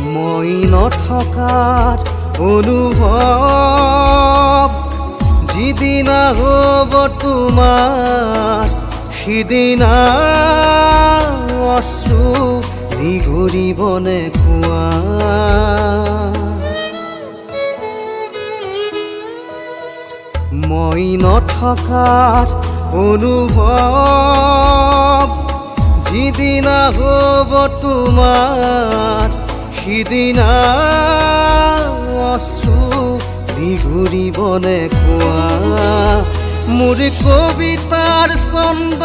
মই নথকাৰ অনুভৱ যিদিনা হ'ব তোমাৰ সিদিনা অশ্ৰু নিগৰিবনে কোৱা মই নথকাৰ অনুভৱ যিদিনা হ'ব তোমাৰ সিদিনা অশ্ৰু নিগৰিবনে কোৱা মোৰ কবিতাৰ ছন্দ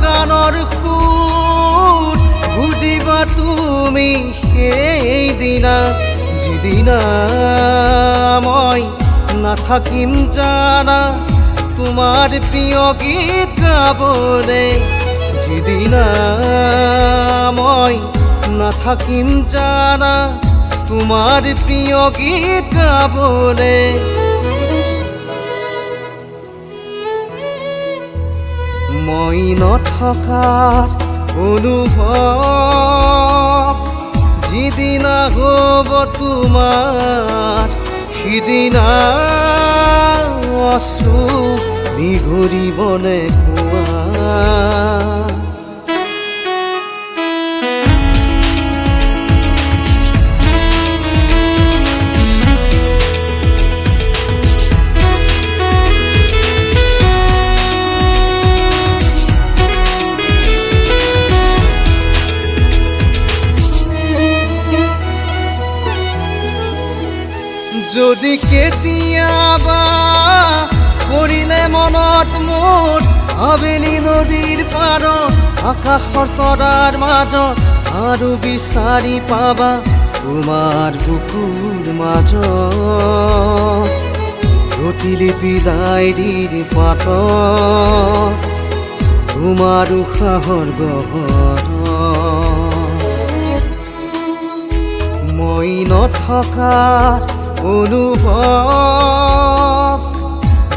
গানৰ সুৰ বুজিবা তুমি সেইদিনা যিদিনা মই নাথাকিম জানা তোমাৰ প্ৰিয় গীত গাবলে যিদিনা মই নাথাকিম জানা তোমাৰ প্ৰিয় গীত গাবলে মই নথকাৰ অনুভৱ যিদিনা হ'ব তোমাৰ সিদিনা অশ্ৰু নিগৰিবনে কোৱা যদি কেতিয়াবা পৰিলে মনত মোৰ আবেলি নদীৰ পাৰত আকাশৰ তৰাৰ মাজত আৰু বিচাৰি পাবা তোমাৰ বুকুৰ মাজত প্ৰতিলিপি ডায়েৰীৰ পাতত তোমাৰ উশাহৰ গহৰত মই নথকাৰ অনুভৱ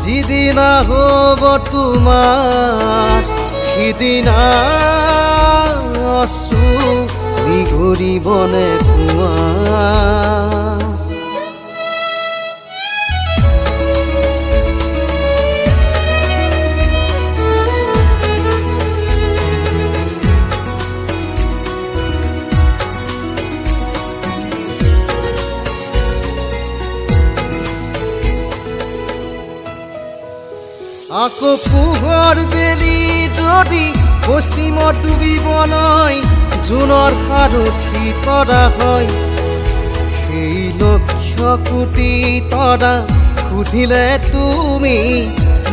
যিদিনা হ'ব তোমাৰ সিদিনা অশ্ৰু নিগৰিবনে কোৱা আকৌ পোহৰ বেলি যদি পশ্চিমত ডুবিবলৈ জোনৰ সাৰথি তৰা হয় সেই লক্ষ কোটি তৰা সুধিলে তুমি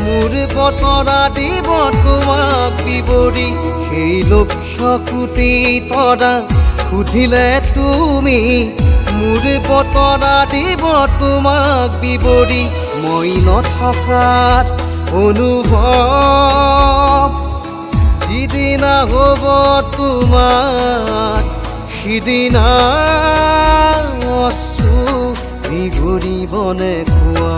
মোৰ বতৰা দিব তোমাক বিৱৰি সেই লক্ষ কোটি তৰা সুধিলে তুমি মোৰ বতৰা দিব তোমাক বিৱৰি মই নথকাৰ অনুভৱ যিদিনা হ'ব তোমাৰ সিদিনা অশ্ৰু নিগৰিবনে কোৱা